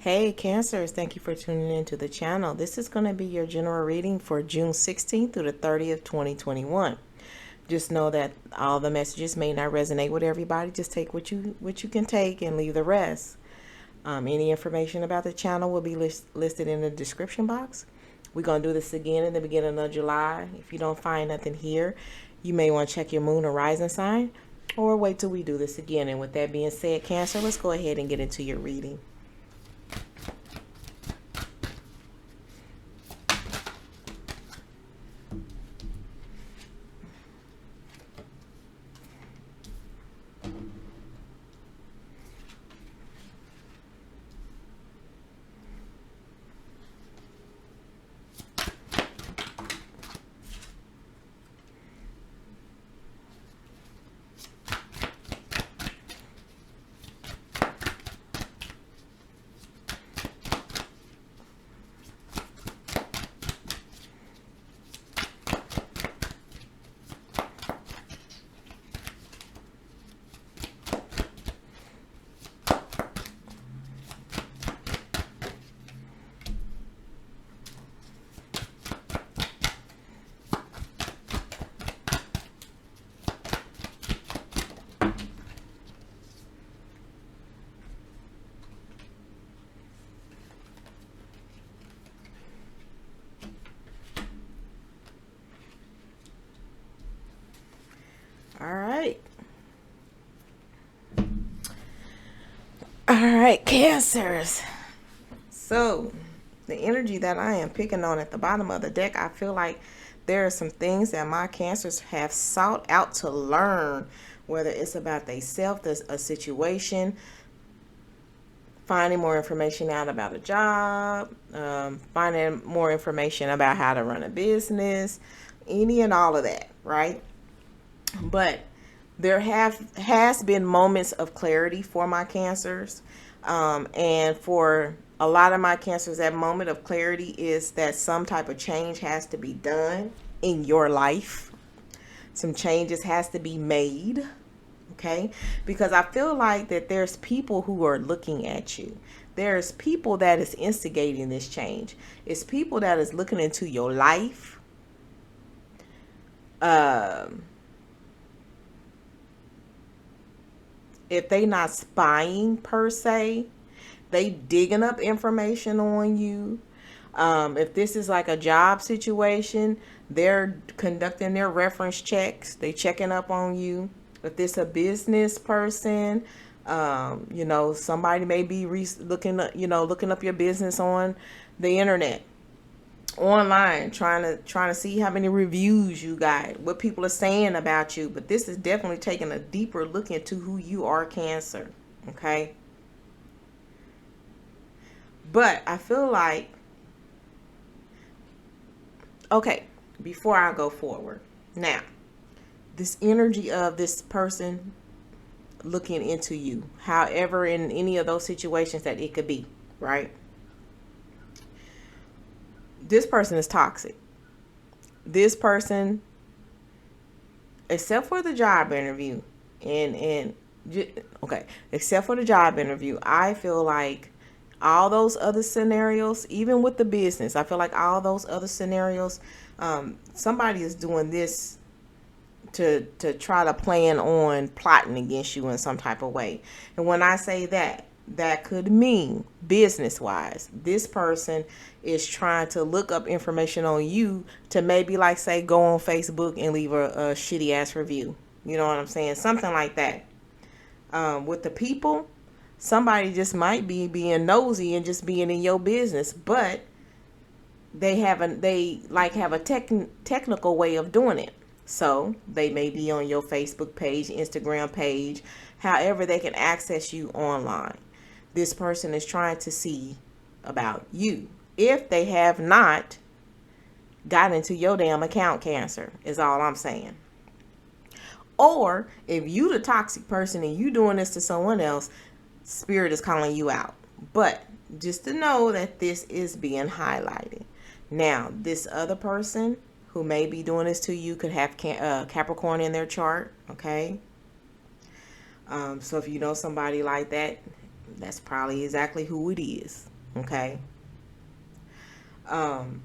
Hey Cancers, thank you for tuning in to the channel. This is going to be your general reading for June 16th through the 30th, 2021. Just know that all the messages may not resonate with everybody. Just take what you can take and leave the rest. Any information about the channel will be listed in the description box. We're going to do this again in the beginning of July. If you don't find nothing here, you may want to check your moon or rising sign or wait till we do this again. And with that being said, Cancer, let's go ahead and get into your reading. All right, Cancers. So, the energy that I am picking on at the bottom of the deck, I feel like there are some things that my Cancers have sought out to learn, whether it's about themselves, a situation, finding more information out about a job, finding more information about how to run a business, any and all of that, right? But there has been moments of clarity for my Cancers, and for a lot of my Cancers, that moment of clarity is that some type of change has to be done in your life. Some changes has to be made, okay? Because I feel like that there's people who are looking at you. There's people that is instigating this change. It's people that is looking into your life. If they not spying per se, they digging up information on you. If this is like a job situation, they're conducting their reference checks. They checking up on you. If this a business person, somebody may be looking up your business on the internet, online, trying to see how many reviews you got, what people are saying about you. But this is definitely taking a deeper look into who you are, Cancer. Okay. But I feel like, okay, before I go forward, now, this energy of this person looking into you, however, in any of those situations that it could be, right? This person is toxic. This person, except for the job interview, except for the job interview, I feel like all those other scenarios, even with the business, I feel like all those other scenarios, somebody is doing this to try to plan on plotting against you in some type of way. And when I say that, that could mean business wise, this person is trying to look up information on you to maybe, like, say, go on Facebook and leave a shitty ass review. You know what I'm saying? Something like that. With the people, somebody just might be being nosy and just being in your business, but they have a technical way of doing it. So they may be on your Facebook page, Instagram page, however they can access you online. This person is trying to see about you. If they have not got into your damn account, Cancer, is all I'm saying. Or if you the toxic person and you doing this to someone else, Spirit is calling you out. But just to know that this is being highlighted. Now, this other person who may be doing this to you could have Capricorn in their chart, okay? So if you know somebody like that, that's probably exactly who it is. Okay. Um,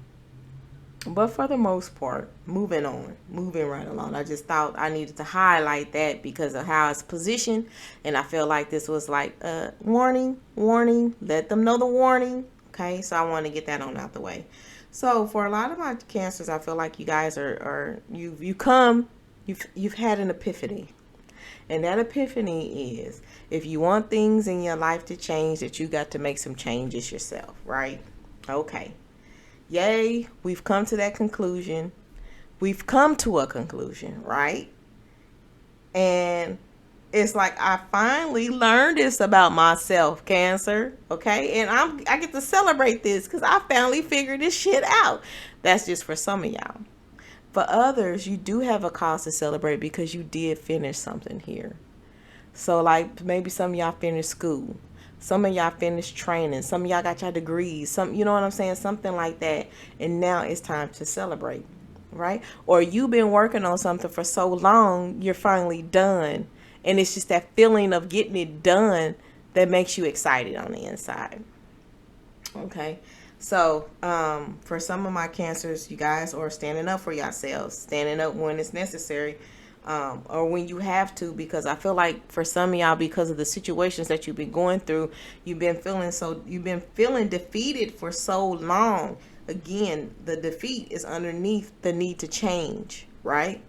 but for the most part, moving right along. I just thought I needed to highlight that because of how it's positioned, and I feel like this was like a warning, warning. Let them know the warning. Okay, so I want to get that on out the way. So for a lot of my cancers, I feel like you guys you've had an epiphany. And that epiphany is if you want things in your life to change, that you got to make some changes yourself, right? Okay. Yay, we've come to that conclusion. We've come to a conclusion, right? And it's like I finally learned this about myself, Cancer. Okay, and I get to celebrate this because I finally figured this shit out. That's just for some of y'all. For others, you do have a cause to celebrate because you did finish something here. So like maybe some of y'all finished school. Some of y'all finished training. Some of y'all got your degrees. Some, you know what I'm saying? Something like that. And now it's time to celebrate, right? Or you've been working on something for so long, you're finally done. And it's just that feeling of getting it done that makes you excited on the inside. Okay. So, for some of my cancers, you guys are standing up for yourselves, standing up when it's necessary, or when you have to, because I feel like for some of y'all, because of the situations that you've been going through, you've been feeling defeated for so long. Again, the defeat is underneath the need to change, right?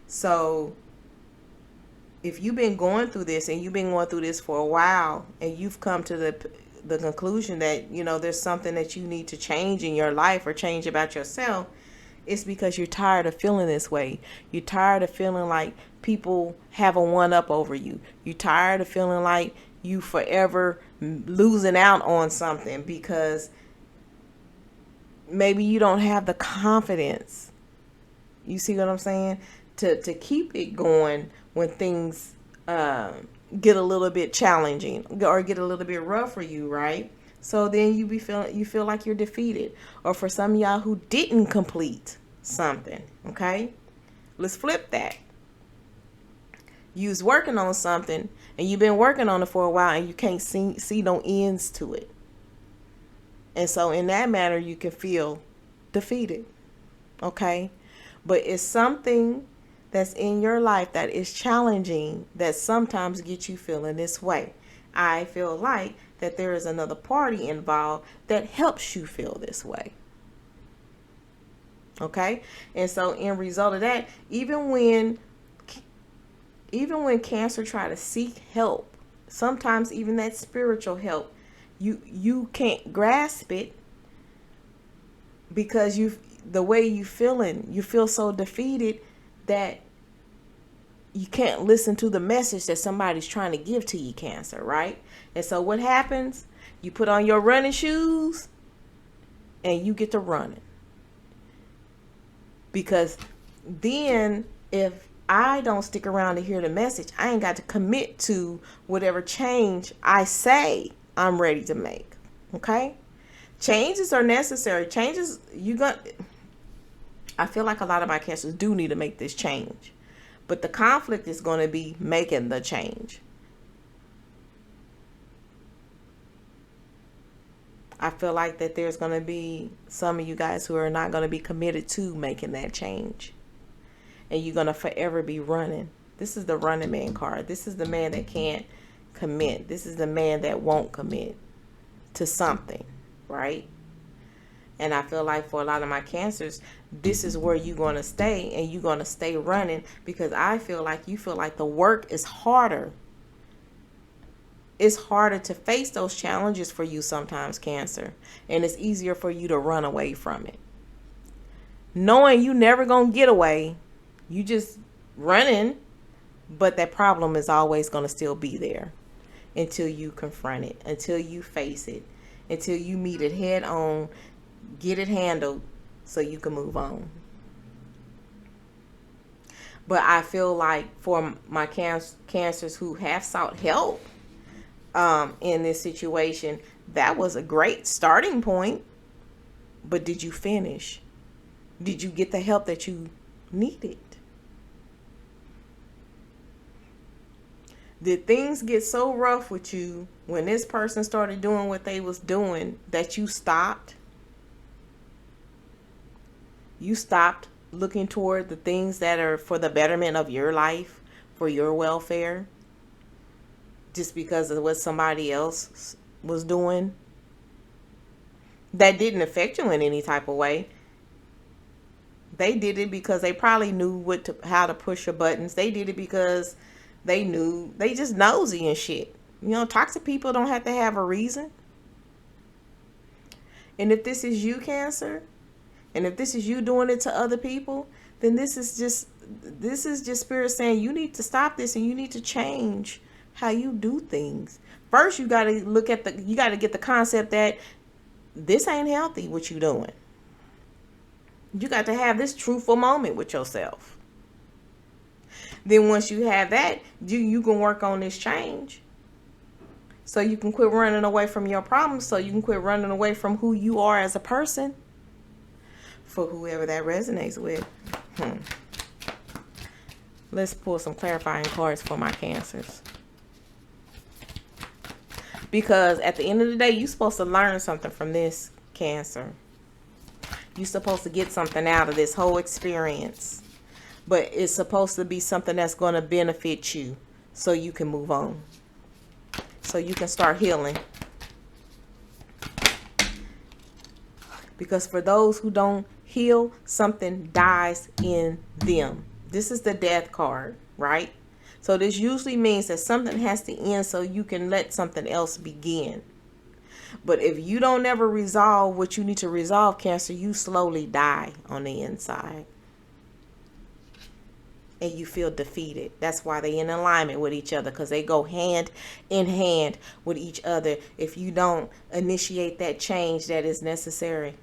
So if you've been going through this and you've been going through this for a while and you've come to the conclusion that, you know, there's something that you need to change in your life or change about yourself, it's because you're tired of feeling this way. You're tired of feeling like people have a one up over you. You're tired of feeling like you forever losing out on something because maybe you don't have the confidence. You see what I'm saying? To keep it going when things get a little bit challenging or get a little bit rough for you, right? So then you feel like you're defeated. Or for some of y'all who didn't complete something, okay? Let's flip that. You was working on something and you've been working on it for a while and you can't see no ends to it. And so in that manner you can feel defeated, okay? But it's something that's in your life that is challenging that sometimes gets you feeling this way. I feel like that there is another party involved that helps you feel this way. Okay? And so in result of that, even when Cancer try to seek help, sometimes even that spiritual help, you can't grasp it because the way you feel so defeated that you can't listen to the message that somebody's trying to give to you, Cancer, right? And so what happens? You put on your running shoes and you get to running. Because then if I don't stick around to hear the message, I ain't got to commit to whatever change I say I'm ready to make. Okay? Changes are necessary. I feel like a lot of my cancers do need to make this change. But the conflict is going to be making the change. I feel like that there's going to be some of you guys who are not going to be committed to making that change. And you're going to forever be running. This is the running man card. This is the man that can't commit. This is the man that won't commit to something, right? And I feel like for a lot of my cancers, this is where you're going to stay and you're going to stay running because I feel like you feel like the work is harder. It's harder to face those challenges for you sometimes, Cancer. And it's easier for you to run away from it. Knowing you never going to get away, you just running, but that problem is always going to still be there until you confront it, until you face it, until you meet it head on, get it handled so you can move on. But I feel like for my cancers who have sought help in this situation, that was a great starting point. But did you finish? Did you get the help that you needed? Did things get so rough with you when this person started doing what they was doing, that you stopped looking toward the things that are for the betterment of your life, for your welfare, just because of what somebody else was doing that didn't affect you in any type of way. They did it because they probably knew how to push your buttons. They did it because they knew, they just nosy and shit. You know, toxic people don't have to have a reason. And if this is you, Cancer, and if this is you doing it to other people, then this is just Spirit saying you need to stop this and you need to change how you do things. First, you got to get the concept that this ain't healthy, what you doing. You got to have this truthful moment with yourself. Then once you have that, you can work on this change. So you can quit running away from your problems. So you can quit running away from who you are as a person. For whoever that resonates with. Let's pull some clarifying cards for my Cancers. Because at the end of the day, you're supposed to learn something from this, Cancer. You're supposed to get something out of this whole experience. But it's supposed to be something that's going to benefit you so you can move on. So you can start healing. Because for those who don't heal, something dies in them. This is the Death card, right? So this usually means that something has to end so you can let something else begin. But if you don't ever resolve what you need to resolve, Cancer, you slowly die on the inside. And you feel defeated. That's why they in alignment with each other, because they go hand in hand with each other if you don't initiate that change that is necessary.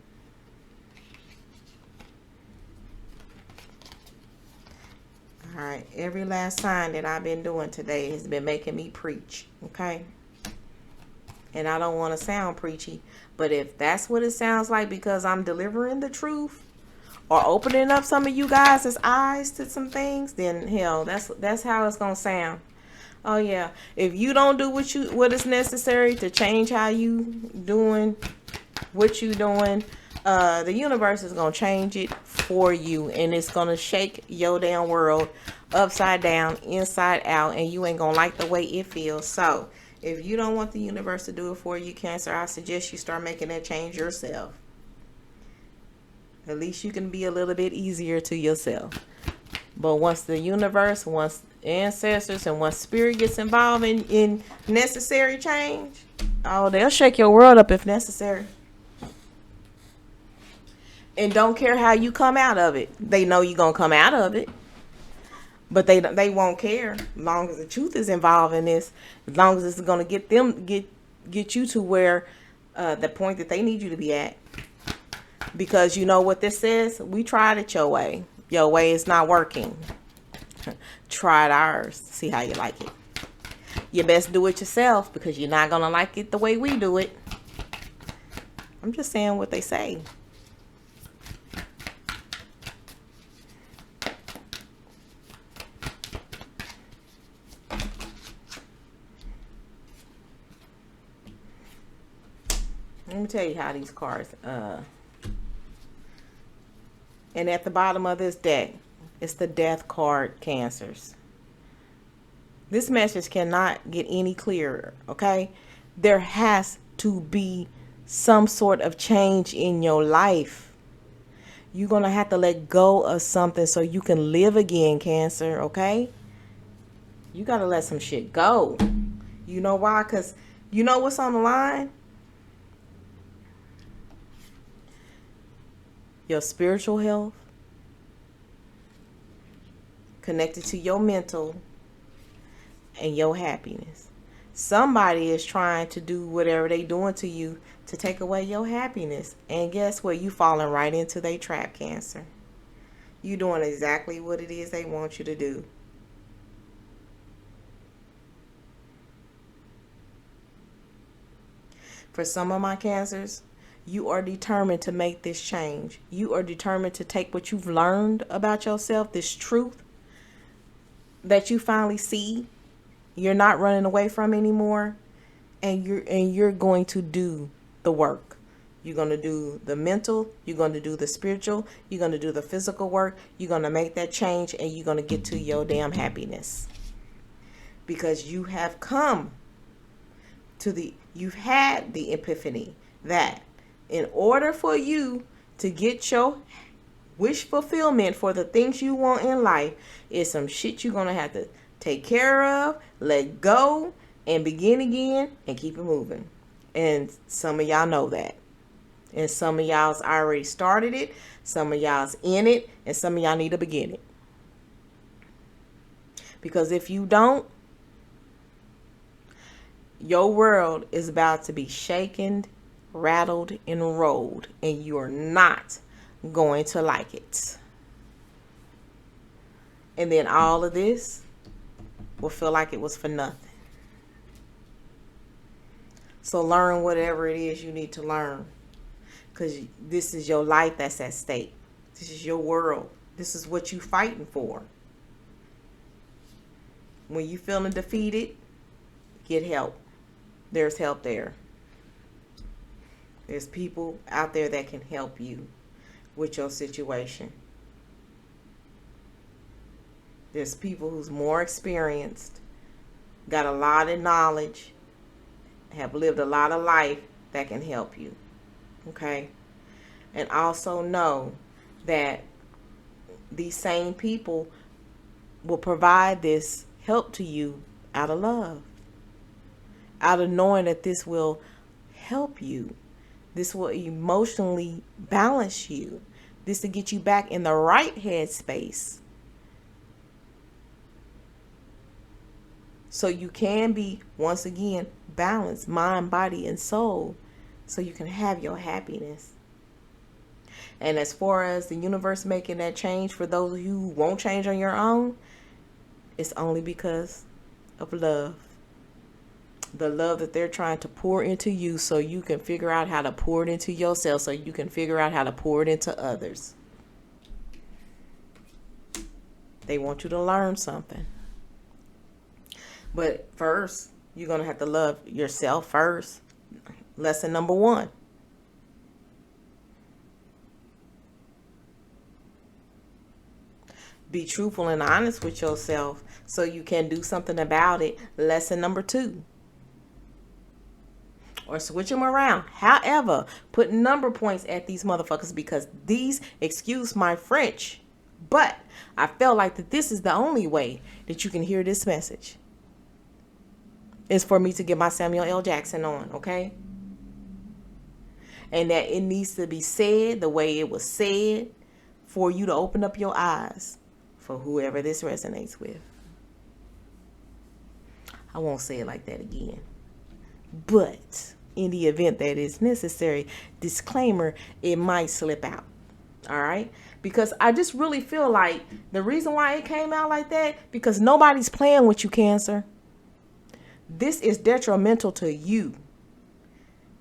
All right, every last sign that I've been doing today has been making me preach, okay? And I don't want to sound preachy, but if that's what it sounds like because I'm delivering the truth or opening up some of you guys' eyes to some things, then hell, that's how it's going to sound. Oh yeah, if you don't do what is necessary to change how you doing what you doing, the universe is going to change it for you, and it's going to shake your damn world upside down, inside out, and you ain't going to like the way it feels. So if you don't want the universe to do it for you, Cancer, I suggest you start making that change yourself. At least you can be a little bit easier to yourself. But once the universe, once ancestors, and once spirit gets involved in necessary change, oh, they'll shake your world up if necessary. And don't care how you come out of it. They know you're going to come out of it. But they won't care as long as the truth is involved in this. As long as it's going to get you to where the point that they need you to be at. Because you know what this says? We tried it your way. Your way is not working. Try ours. See how you like it. You best do it yourself because you're not going to like it the way we do it. I'm just saying what they say. Let me tell you how these cards, and at the bottom of this deck, it's the Death card, Cancers. This message cannot get any clearer, okay? There has to be some sort of change in your life. You're going to have to let go of something so you can live again, Cancer, okay? You got to let some shit go. You know why? Because you know what's on the line? Your spiritual health, connected to your mental, and your happiness. Somebody is trying to do whatever they doing to you to take away your happiness. And guess what? You falling right into their trap, Cancer. You doing exactly what it is they want you to do. For some of my Cancers, you are determined to make this change. You are determined to take what you've learned about yourself, this truth that you finally see, you're not running away from anymore, and you're going to do the work. You're going to do the mental, you're going to do the spiritual, you're going to do the physical work, you're going to make that change, and you're going to get to your damn happiness. Because you have come to you've had the epiphany that in order for you to get your wish fulfillment for the things you want in life, is some shit you're going to have to take care of, let go, and begin again and keep it moving. And some of y'all know that. And some of y'all's already started it. Some of y'all's in it. And some of y'all need to begin it. Because if you don't, your world is about to be shaken, rattled, and rolled. And you are not going to like it. And then all of this will feel like it was for nothing. So learn whatever it is you need to learn. Because this is your life that's at stake. This is your world. This is what you're fighting for. When you're feeling defeated, get help. There's help there. There's people out there that can help you with your situation. There's people who's more experienced, got a lot of knowledge, have lived a lot of life that can help you. Okay? And also know that these same people will provide this help to you out of love. Out of knowing that this will help you. This will emotionally balance you. This to get you back in the right headspace. So you can be, once again, balanced, mind, body, and soul. So you can have your happiness. And as far as the universe making that change for those of you who won't change on your own, it's only because of love. The love that they're trying to pour into you so you can figure out how to pour it into yourself, so you can figure out how to pour it into others. They want you to learn something. But first, you're going to have to love yourself first. Lesson number 1. Be truthful and honest with yourself so you can do something about it. Lesson number 2. Or switch them around. However, put number points at these motherfuckers, because these, excuse my French, but I felt like that this is the only way that you can hear this message. Is for me to get my Samuel L. Jackson on, okay? And that it needs to be said the way it was said for you to open up your eyes for whoever this resonates with. I won't say it like that again. But in the event that it's necessary, disclaimer, it might slip out. All right? Because I just really feel like the reason why it came out like that, because nobody's playing with you, Cancer. This is detrimental to you.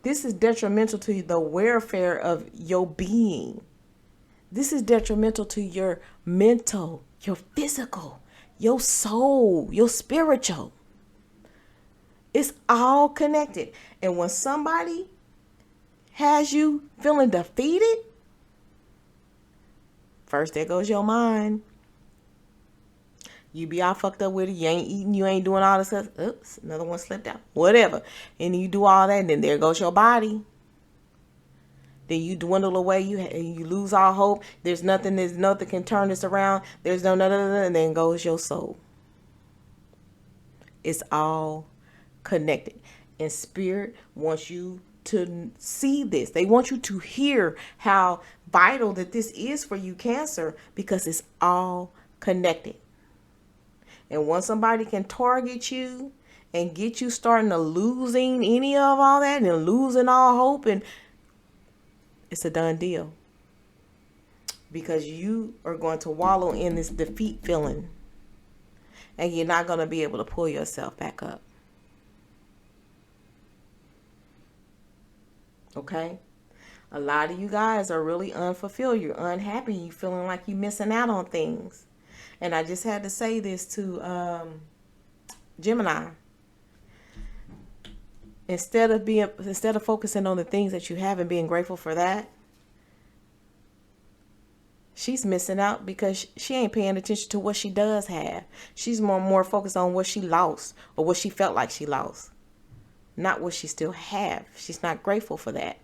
This is detrimental to the welfare of your being. This is detrimental to your mental, your physical, your soul, your spiritual. It's all connected. And when somebody has you feeling defeated, first there goes your mind. You be all fucked up with it. You ain't eating. You ain't doing all this stuff. Oops, another one slipped out. Whatever. And you do all that, and then there goes your body. Then you dwindle away. You lose all hope. There's nothing can turn this around. There's no, and then goes your soul. It's all connected. And Spirit wants you to see this. They want you to hear how vital that this is for you, Cancer, because it's all connected. And once somebody can target you and get you starting to losing any of all that and losing all hope, and it's a done deal. Because you are going to wallow in this defeat feeling. And you're not going to be able to pull yourself back up. Okay? A lot of you guys are really unfulfilled. You're unhappy. You're feeling like you're missing out on things. And I just had to say this to Gemini. instead of focusing on the things that you have and being grateful for that, she's missing out because she ain't paying attention to what she does have. She's more focused on what she lost or what she felt like she lost, not what she still have. She's not grateful for that.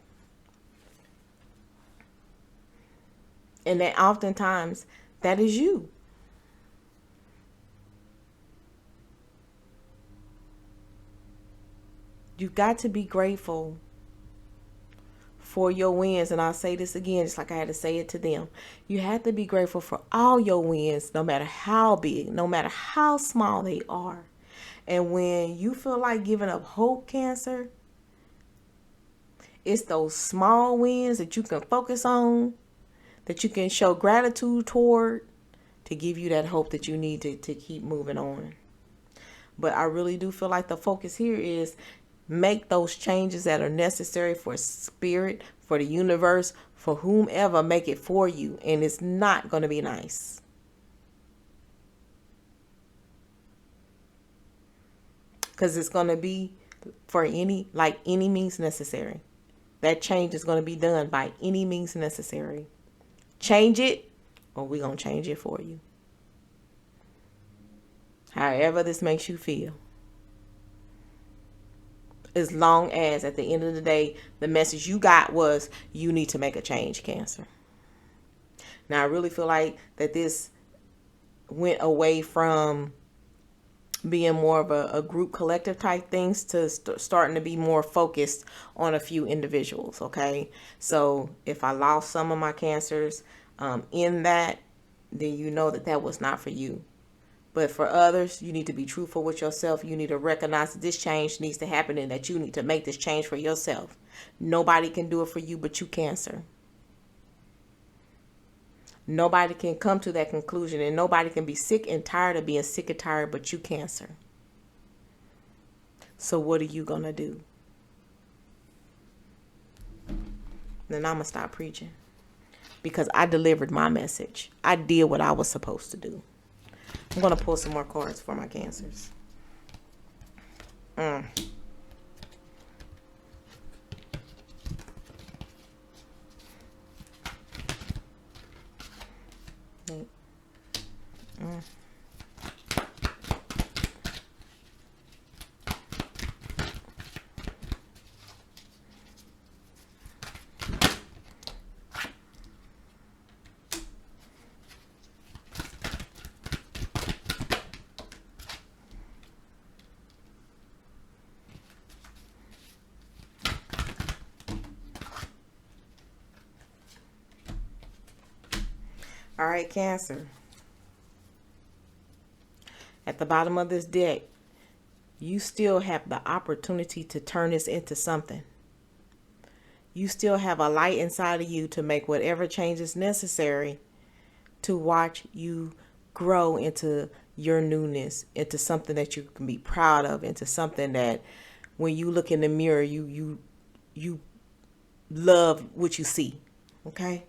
And that oftentimes that is you. You got to be grateful for your wins. And I'll say this again, just like I had to say it to them. You have to be grateful for all your wins, no matter how big, no matter how small they are. And when you feel like giving up hope, Cancer, it's those small wins that you can focus on, that you can show gratitude toward, to give you that hope that you need to keep moving on. But I really do feel like the focus here is make those changes that are necessary for spirit, for the universe, for whomever, make it for you. And it's not going to be nice. Because it's going to be for any means necessary. That change is going to be done by any means necessary. Change it, or we're going to change it for you. However this makes you feel. As long as at the end of the day, the message you got was you need to make a change, Cancer. Now, I really feel like that this went away from being more of a group collective type things to starting to be more focused on a few individuals. Okay. So if I lost some of my Cancers in that, then you know that was not for you. But for others, you need to be truthful with yourself. You need to recognize that this change needs to happen and that you need to make this change for yourself. Nobody can do it for you but you, Cancer. Nobody can come to that conclusion, and nobody can be sick and tired of being sick and tired but you, Cancer. So what are you going to do? Then I'm going to stop preaching, because I delivered my message. I did what I was supposed to do. I'm going to pull some more cards for my Cancers. All right, Cancer. At the bottom of this deck, you still have the opportunity to turn this into something. You still have a light inside of you to make whatever changes necessary to watch you grow into your newness, into something that you can be proud of, into something that when you look in the mirror, you love what you see. Okay?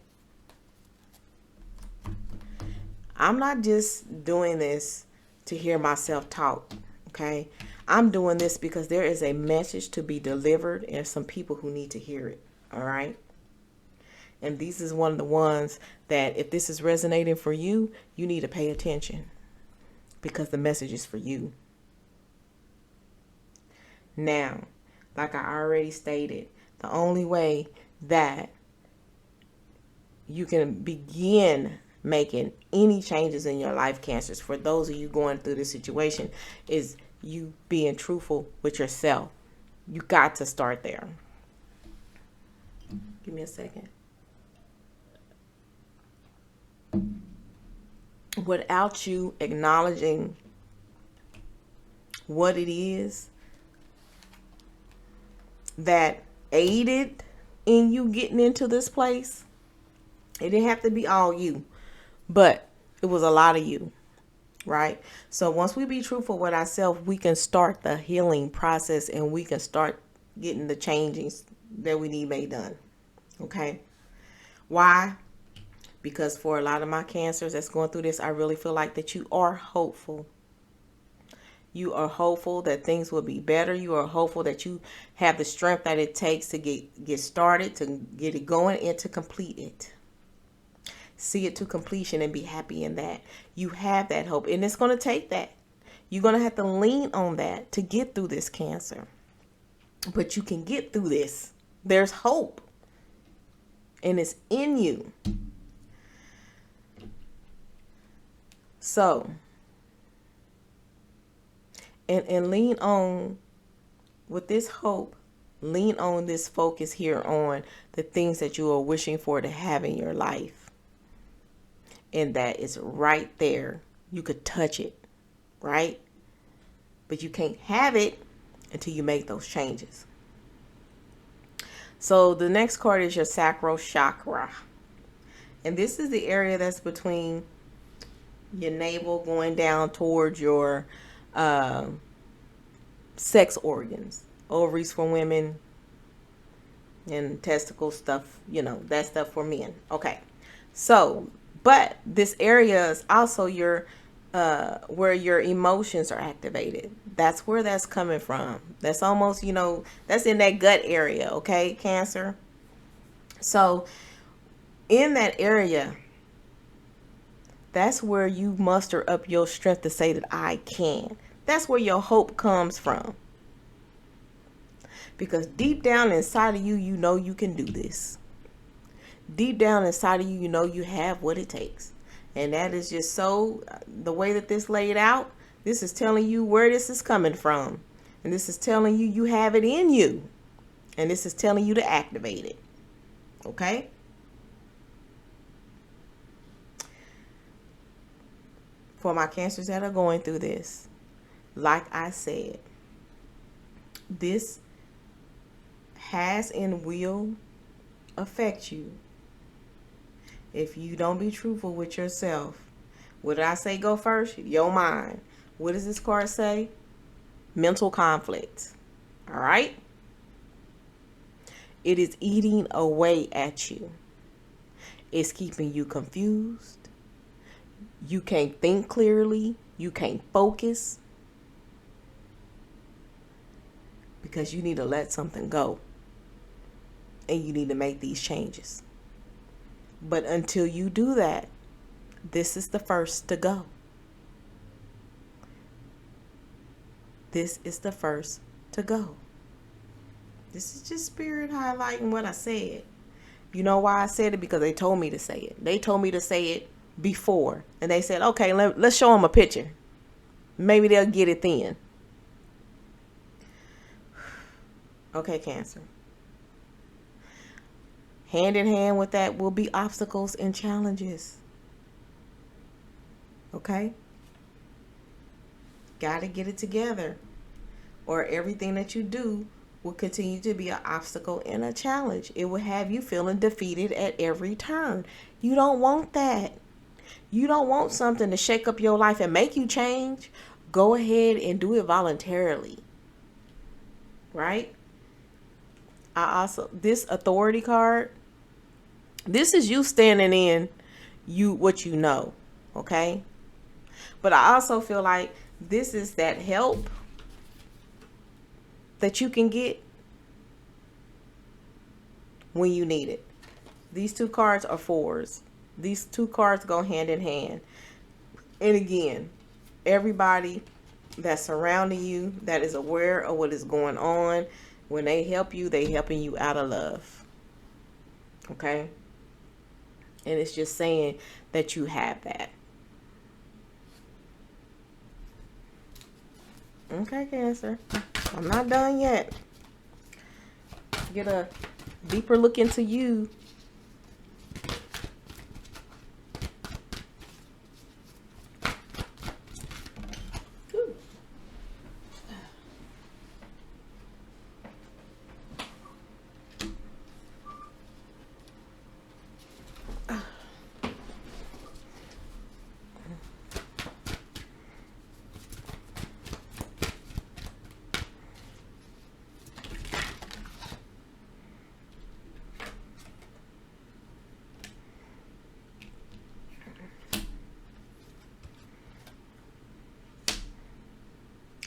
I'm not just doing this to hear myself talk, okay? I'm doing this because there is a message to be delivered and some people who need to hear it, all right? And this is one of the ones that if this is resonating for you, you need to pay attention because the message is for you. Now, like I already stated, the only way that you can begin making any changes in your life, Cancers, for those of you going through this situation, is you being truthful with yourself. You got to start there. Give me a second. Without you acknowledging what it is that aided in you getting into this place, it didn't have to be all you. But it was a lot of you, right? So once we be truthful with ourselves, we can start the healing process and we can start getting the changes that we need made done. Okay? Why? Because for a lot of my Cancers that's going through this, I really feel like that you are hopeful. You are hopeful that things will be better. You are hopeful that you have the strength that it takes to get started, to get it going, and to complete it. See it to completion and be happy in that. You have that hope, and it's going to take that. You're going to have to lean on that to get through this, Cancer. But you can get through this. There's hope, and it's in you. So, and lean on, with this hope, lean on this focus here on the things that you are wishing for to have in your life. And that is right there. You could touch it, right? But you can't have it until you make those changes. So the next card is your sacral chakra. And this is the area that's between your navel going down towards your sex organs, ovaries for women, and testicle stuff, that stuff for men. Okay. So, but this area is also your where your emotions are activated. That's where that's coming from. That's almost, that's in that gut area, okay, Cancer? So, in that area, that's where you muster up your strength to say that I can. That's where your hope comes from. Because deep down inside of you, you know you can do this. Deep down inside of you, you know you have what it takes. And that is just so, the way that this laid out, this is telling you where this is coming from. And this is telling you you have it in you. And this is telling you to activate it. Okay? For my Cancers that are going through this, like I said, this has and will affect you if you don't be truthful with yourself. What did I say go first? Your mind. What does this card say? Mental conflict. All right? It is eating away at you. It's keeping you confused. You can't think clearly. You can't focus. Because you need to let something go. And you need to make these changes. But until you do that, this is the first to go. This is the first to go. This is just Spirit highlighting what I said. You know why I said it? Because they told me to say it. They told me to say it before. And they said, okay, let's show them a picture. Maybe they'll get it then. Okay, Cancer. Hand in hand with that will be obstacles and challenges. Okay? Got to get it together. Or everything that you do will continue to be an obstacle and a challenge. It will have you feeling defeated at every turn. You don't want that. You don't want something to shake up your life and make you change. Go ahead and do it voluntarily. Right? This authority card, this is you standing in what you know, okay? But I also feel like this is that help that you can get when you need it. These two cards are fours. These two cards go hand in hand. And again, everybody that's surrounding you, that is aware of what is going on, when they help you, they helping you out of love. Okay? And it's just saying that you have that. Okay, Cancer. I'm not done yet. Get a deeper look into you.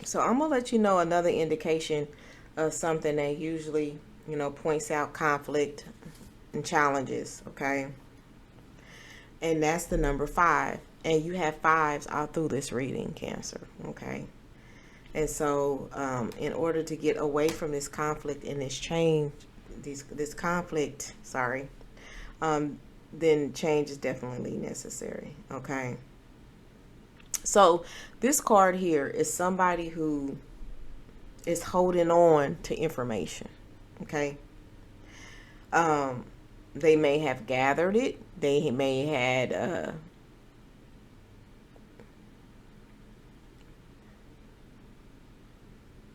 So I'm going to let you know another indication of something that usually, points out conflict and challenges, okay? And that's the number 5. And you have 5s all through this reading, Cancer, okay? And so in order to get away from this conflict and this change, this conflict, then change is definitely necessary, okay? So this card here is somebody who is holding on to information, okay? They may have gathered it. They may had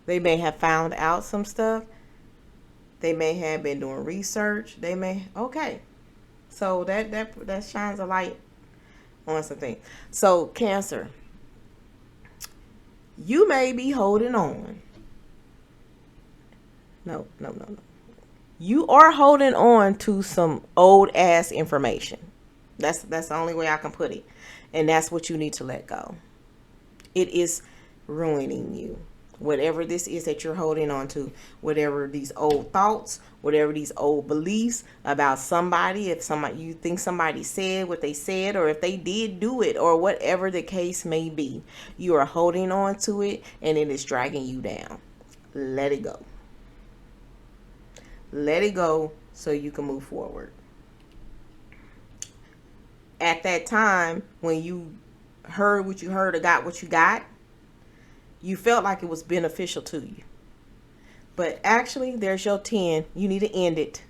they may have found out some stuff. They may have been doing research. They may, okay. So that shines a light on something. So Cancer, you may be holding on. No. You are holding on to some old ass information. That's the only way I can put it. And that's what you need to let go. It is ruining you. Whatever this is that you're holding on to, whatever these old thoughts, whatever these old beliefs about somebody, if somebody you think somebody said what they said, or if they did do it, or whatever the case may be, you are holding on to it and it is dragging you down. Let it go. Let it go so you can move forward. At that time, when you heard what you heard or got what you got, you felt like it was beneficial to you. But actually, there's your 10. You need to end it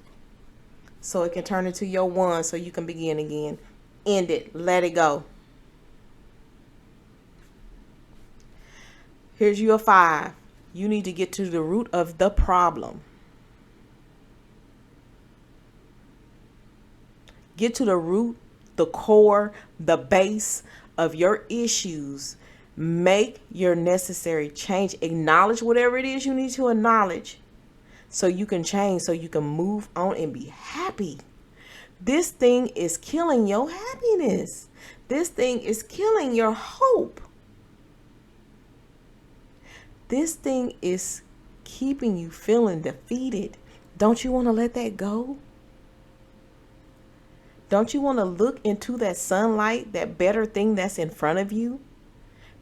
so it can turn into your 1 so you can begin again. End it. Let it go. Here's your 5. You need to get to the root of the problem. Get to the root, the core, the base of your issues. Make your necessary change. Acknowledge whatever it is you need to acknowledge so you can change, so you can move on and be happy. This thing is killing your happiness. This thing is killing your hope. This thing is keeping you feeling defeated. Don't you want to let that go? Don't you want to look into that sunlight, that better thing that's in front of you?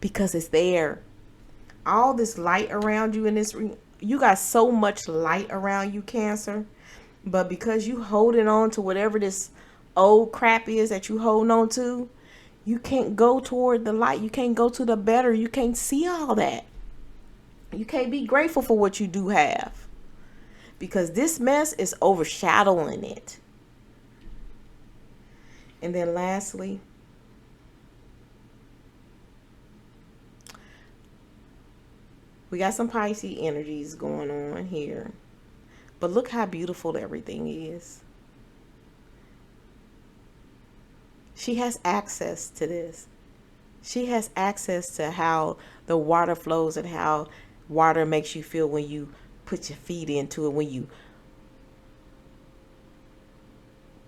Because it's there. All this light around you in this, you got so much light around you, Cancer. But because you holding on to whatever this old crap is that you holding on to, you can't go toward the light. You can't go to the better. You can't see all that. You can't be grateful for what you do have. Because this mess is overshadowing it. And then lastly, we got some Pisces energies going on here. But look how beautiful everything is. She has access to this. She has access to how the water flows and how water makes you feel when you put your feet into it, when you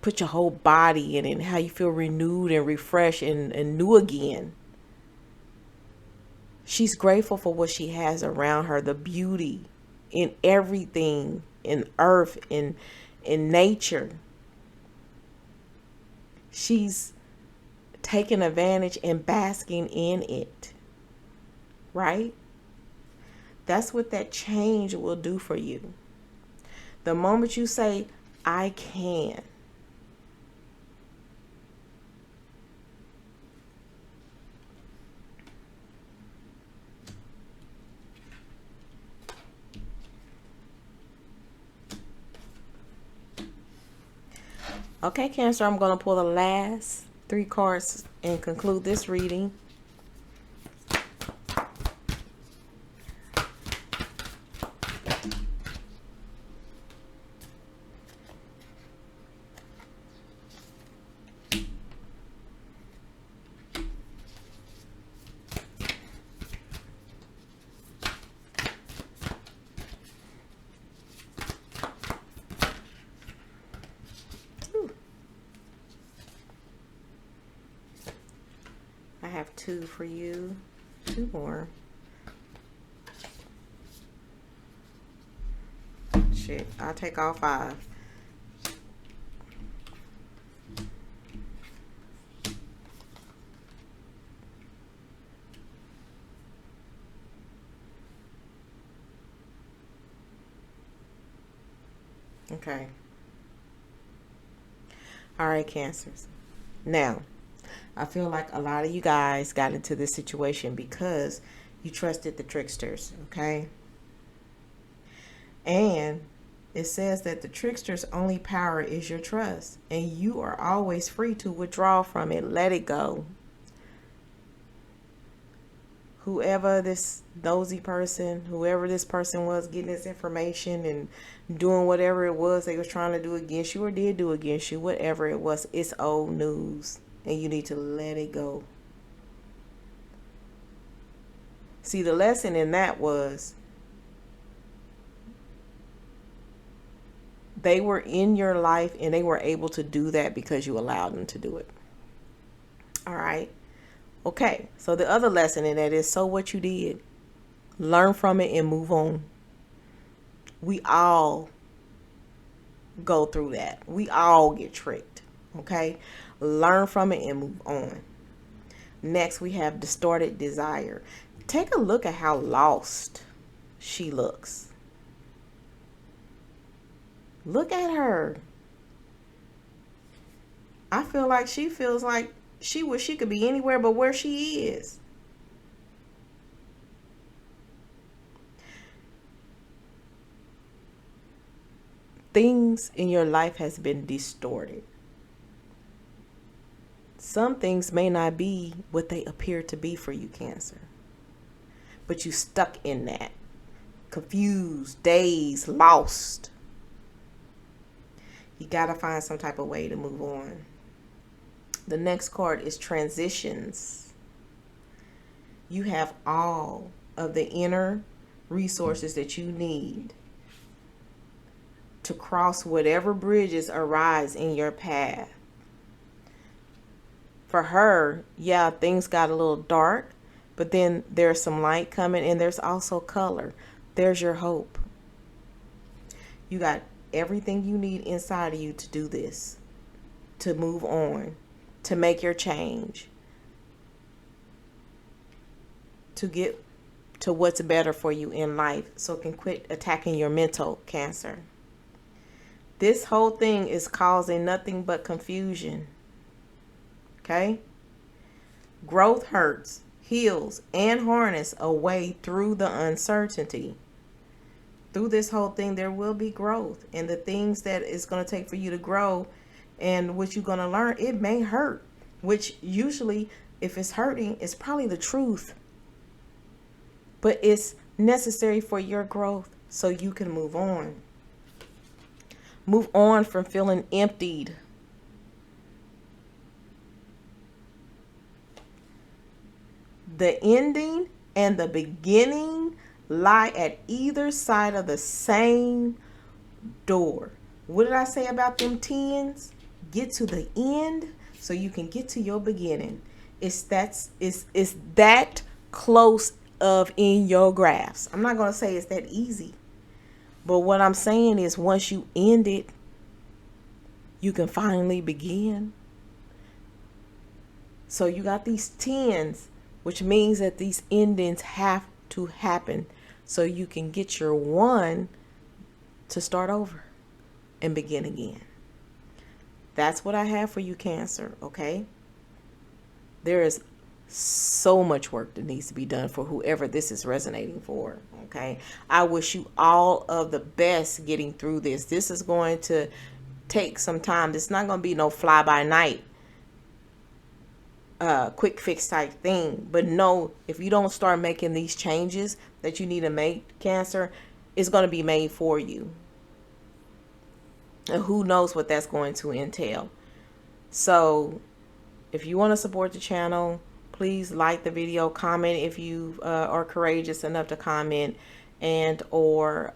put your whole body in it, and how you feel renewed and refreshed and new again. She's grateful for what she has around her, the beauty in everything, in earth, in nature. She's taking advantage and basking in it, right? That's what that change will do for you. The moment you say, I can. Okay, Cancer, I'm going to pull the last 3 cards and conclude this reading. I have 2 for you. 2 more. shit. I'll take all 5. Okay. All right, Cancers. Now, I feel like a lot of you guys got into this situation because you trusted the tricksters, okay? And it says that the trickster's only power is your trust, and you are always free to withdraw from it. Let it go. Whoever this nosy person, whoever this person was getting this information and doing whatever it was they was trying to do against you or did do against you, whatever it was, it's old news and you need to let it go. See, the lesson in that was they were in your life and they were able to do that because you allowed them to do it. All right. Okay, so the other lesson in that is, so what you did, learn from it and move on. We all go through that. We all get tricked, okay? Learn from it and move on. Next, we have distorted desire. Take a look at how lost she looks. Look at her. I feel like she feels like she wish she could be anywhere but where she is. Things in your life has been distorted. Some things may not be what they appear to be for you, Cancer. But you stuck in that. Confused, dazed, lost. You got to find some type of way to move on. The next card is transitions. You have all of the inner resources that you need to cross whatever bridges arise in your path. For her, yeah, things got a little dark, but then there's some light coming and there's also color. There's your hope. You got everything you need inside of you to do this, to move on, to make your change, to get to what's better for you in life, so it can quit attacking your mental, Cancer. This whole thing is causing nothing but confusion. Okay? Growth hurts, heals, and harness a way through the uncertainty. Through this whole thing, there will be growth. And the things that it's going to take for you to grow and what you're going to learn, it may hurt. Which usually, if it's hurting, it's probably the truth. But it's necessary for your growth so you can move on. Move on from feeling emptied. The ending and the beginning lie at either side of the same door. What did I say about them 10s? Get to the end so you can get to your beginning. It's that close of in your grasp. I'm not going to say it's that easy. But what I'm saying is, once you end it, you can finally begin. So you got these 10s, which means that these endings have to happen so you can get your 1 to start over and begin again. That's what I have for you, Cancer, okay? There is so much work that needs to be done for whoever this is resonating for, okay? I wish you all of the best getting through this. This is going to take some time. It's not going to be no fly-by-night quick fix type thing. But no, if you don't start making these changes that you need to make, Cancer, it's going to be made for you. And who knows what that's going to entail. So if you want to support the channel, please like the video, comment if you are courageous enough to comment, and or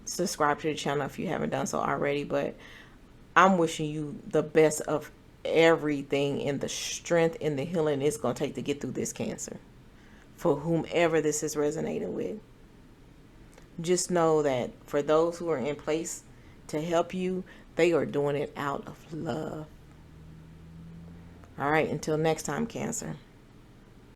subscribe to the channel if you haven't done so already. But I'm wishing you the best of everything and the strength and the healing it's going to take to get through this, Cancer, for whomever this is resonating with. just know that for those who are in place to help you, they are doing it out of love. All right, until next time, Cancer.